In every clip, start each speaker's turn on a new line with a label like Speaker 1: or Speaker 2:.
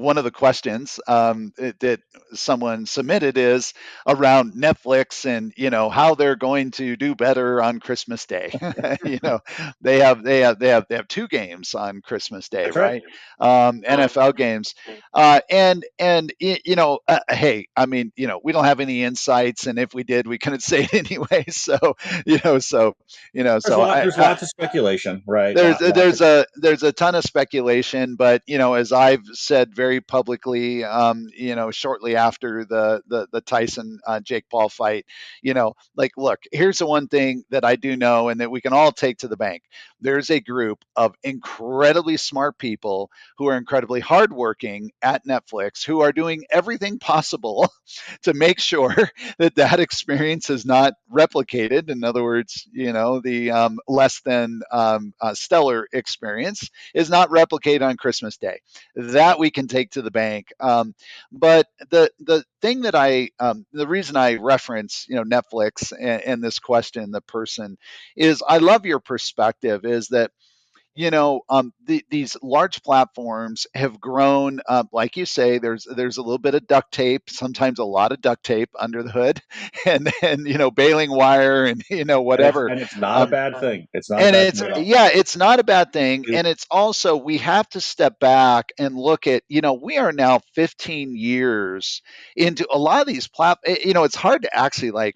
Speaker 1: one of the questions that someone submitted is around Netflix and how they're going to do better on Christmas Day. They have two games on Christmas Day,
Speaker 2: That's right.
Speaker 1: right? NFL games, hey, I mean, we don't have any insights, and if we did, we couldn't say it anyway. So you know, so so
Speaker 2: There's lots of speculation, right? Lots
Speaker 1: there's
Speaker 2: of
Speaker 1: a ton of speculation, but as I've said very publicly, shortly after the Tyson Jake Paul fight, like, look, here's the one thing that I do know, and that we can all take to the bank. There's a group of incredibly smart people who are incredibly hardworking at Netflix, who are doing everything possible to make sure that experience is not replicated. In other words, the less than stellar experience is not replicated on Christmas Day. That we can take to the bank. But the thing that the reason I reference Netflix and this question, the person, is I love your perspective. Is that these large platforms have grown, like you say, there's a little bit of duct tape, sometimes a lot of duct tape under the hood, and baling wire, and whatever.
Speaker 2: and it's not a
Speaker 1: um,
Speaker 2: bad thing. It's not a
Speaker 1: and
Speaker 2: bad
Speaker 1: it's
Speaker 2: thing at all.
Speaker 1: yeah, it's not a bad thing, and it's also, we have to step back and look at, we are now 15 years into a lot of these it's hard to actually like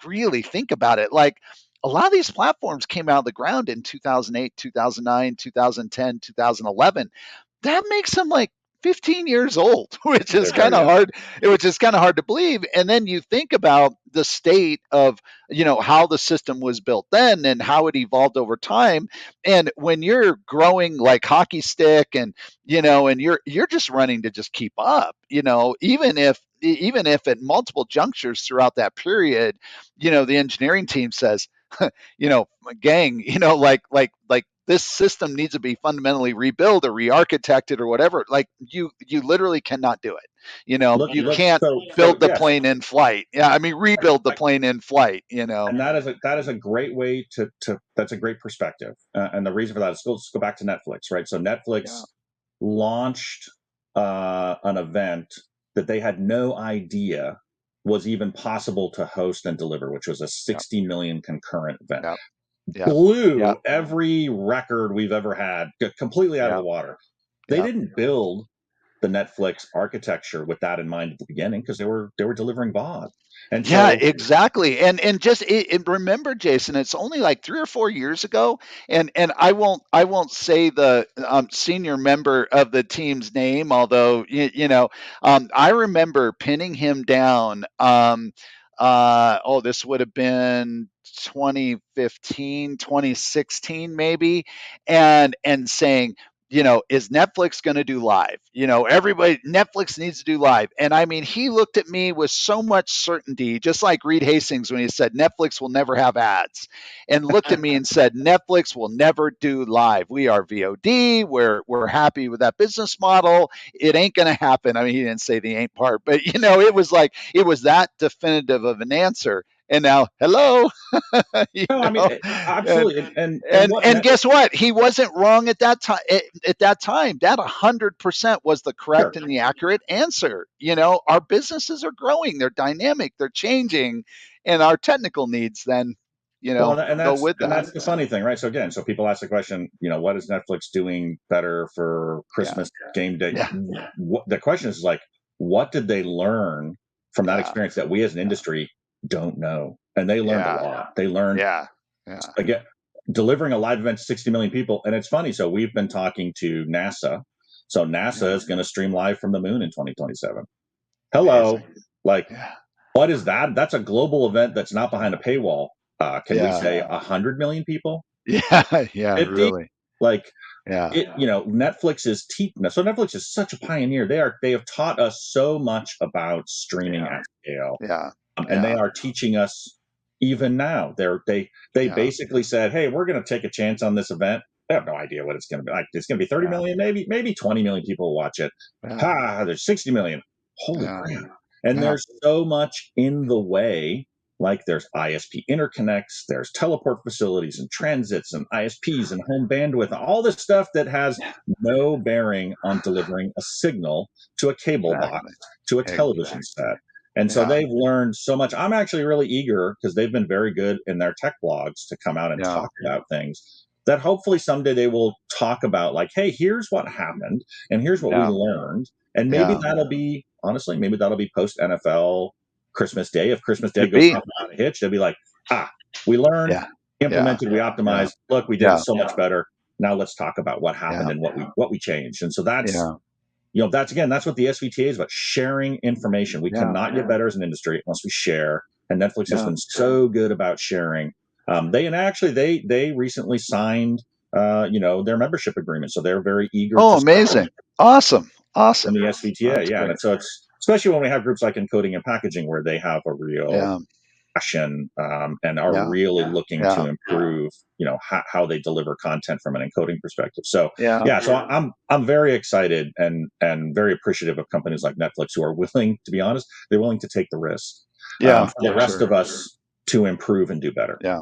Speaker 1: really think about it. Like, a lot of these platforms came out of the ground in 2008, 2009, 2010, 2011. That makes them like 15 years old, which is
Speaker 2: They're
Speaker 1: kind
Speaker 2: very
Speaker 1: of
Speaker 2: young.
Speaker 1: hard, which is kind of hard to believe. And then you think about the state of, how the system was built then and how it evolved over time. And when you're growing like hockey stick, and you're just running to just keep up, even if at multiple junctures throughout that period, the engineering team says, you know, gang, like this system needs to be fundamentally rebuilt or re-architected or whatever. Like, you literally cannot do it. You
Speaker 2: Look.
Speaker 1: can't
Speaker 2: So
Speaker 1: build the
Speaker 2: yes,
Speaker 1: plane in flight. Yeah, I mean, rebuild the
Speaker 2: I,
Speaker 1: plane in flight.
Speaker 2: and that is a great way to that's a great perspective. And the reason for that is, let's go back to Netflix, right? So Netflix
Speaker 1: Yeah,
Speaker 2: launched an event that they had no idea was even possible to host and deliver, which was a
Speaker 1: yeah,
Speaker 2: 60 million concurrent event.
Speaker 1: yeah, yeah, yeah,
Speaker 2: Blew every record we've ever had completely out of
Speaker 1: yeah,
Speaker 2: the water. They
Speaker 1: yeah.
Speaker 2: didn't build the Netflix architecture with that in mind at the beginning, because they were delivering VOD. And
Speaker 1: Yeah,
Speaker 2: so
Speaker 1: exactly. And remember, Jason, it's only like 3 or 4 years ago, and I won't say the senior member of the team's name, although I remember pinning him down. This would have been 2015, 2016, maybe, and saying, is Netflix going to do live? Everybody, Netflix needs to do live. And I mean, he looked at me with so much certainty, just like Reed Hastings when he said Netflix will never have ads, and looked at me and said, Netflix will never do live. We are VOD. We're happy with that business model. It ain't going to happen. I mean, he didn't say the ain't part, but it was like, it was that definitive of an answer. And now, hello, you
Speaker 2: no, I mean,
Speaker 1: know, and
Speaker 2: absolutely. And
Speaker 1: and
Speaker 2: what
Speaker 1: and
Speaker 2: Netflix?
Speaker 1: guess what? He wasn't wrong at that time. At that time, that 100% was the
Speaker 2: Sure.
Speaker 1: correct and the accurate answer. Our businesses are growing, they're dynamic, they're changing, and our technical needs then,
Speaker 2: Well, and
Speaker 1: go with that.
Speaker 2: that's the funny thing, right? So again, so people ask the question, what is Netflix doing better for
Speaker 1: Yeah,
Speaker 2: Christmas game day?
Speaker 1: yeah,
Speaker 2: The question is like, what did they learn from that
Speaker 1: yeah,
Speaker 2: experience that we as an
Speaker 1: yeah,
Speaker 2: industry don't know? And they learned a
Speaker 1: yeah,
Speaker 2: lot. They learned,
Speaker 1: yeah, yeah,
Speaker 2: again, delivering a live event to 60 million people. And it's funny. So we've been talking to NASA. So NASA
Speaker 1: yeah.
Speaker 2: is going to stream live from the moon in 2027. Hello.
Speaker 1: Amazing.
Speaker 2: Like,
Speaker 1: Yeah,
Speaker 2: what is that? That's a global event that's not behind a paywall. Can we
Speaker 1: yeah,
Speaker 2: say 100 million people?
Speaker 1: yeah, yeah.
Speaker 2: 50?
Speaker 1: Really.
Speaker 2: Like,
Speaker 1: Yeah,
Speaker 2: Netflix is teaching us. So Netflix is such a pioneer. They have taught us so much about streaming
Speaker 1: yeah,
Speaker 2: at scale,
Speaker 1: yeah,
Speaker 2: and they
Speaker 1: yeah,
Speaker 2: are teaching us even now. They
Speaker 1: yeah,
Speaker 2: basically said, "Hey, we're going to take a chance on this event." They have no idea what it's going to be like. It's going to be 30
Speaker 1: yeah,
Speaker 2: million, maybe 20 million people will watch it.
Speaker 1: yeah,
Speaker 2: Ha! There's 60 million. Holy
Speaker 1: yeah,
Speaker 2: crap! And
Speaker 1: yeah,
Speaker 2: there's so much in the way like there's ISP interconnects, there's teleport facilities and transits and ISPs and home bandwidth, all this stuff that has no bearing on delivering a signal to a cable box,
Speaker 1: Exactly.
Speaker 2: to a television
Speaker 1: Exactly.
Speaker 2: set. And so
Speaker 1: Yeah.
Speaker 2: they've learned so much. I'm actually really eager because they've been very good in their tech blogs to come out and
Speaker 1: Yeah.
Speaker 2: talk about things that hopefully someday they will talk about, like, hey, here's what happened and here's what we
Speaker 1: Yeah.
Speaker 2: learned. And maybe
Speaker 1: Yeah.
Speaker 2: that'll be, honestly, maybe that'll be post NFL Christmas Day. If Christmas Day
Speaker 1: Could
Speaker 2: goes
Speaker 1: be.
Speaker 2: off without a hitch, they'll be like, we learned,
Speaker 1: Yeah. Yeah.
Speaker 2: implemented, we
Speaker 1: Yeah.
Speaker 2: optimized. Look, we did it
Speaker 1: Yeah.
Speaker 2: so much better. Now let's talk about what happened
Speaker 1: Yeah.
Speaker 2: and what we changed. And so
Speaker 1: Yeah.
Speaker 2: that's what the SVTA is about, sharing information. We
Speaker 1: Yeah.
Speaker 2: cannot get better as an industry unless we share. And Netflix has
Speaker 1: Yeah.
Speaker 2: been so good about sharing. They recently signed their membership agreement, so they're very eager
Speaker 1: Oh,
Speaker 2: to
Speaker 1: amazing. Awesome.
Speaker 2: in
Speaker 1: Awesome.
Speaker 2: the SVTA.
Speaker 1: That's
Speaker 2: Yeah,
Speaker 1: great.
Speaker 2: and so it's especially when we have groups like Encoding and Packaging where they have a real
Speaker 1: Yeah.
Speaker 2: passion and are
Speaker 1: Yeah.
Speaker 2: really looking to
Speaker 1: Yeah.
Speaker 2: improve, how they deliver content from an encoding perspective. So
Speaker 1: Yeah.
Speaker 2: yeah, so I'm very excited and very appreciative of companies like Netflix who are willing, to be honest, they're willing to take the risk
Speaker 1: Yeah.
Speaker 2: for the
Speaker 1: For
Speaker 2: rest
Speaker 1: sure.
Speaker 2: of us to improve and do better.
Speaker 1: Yeah.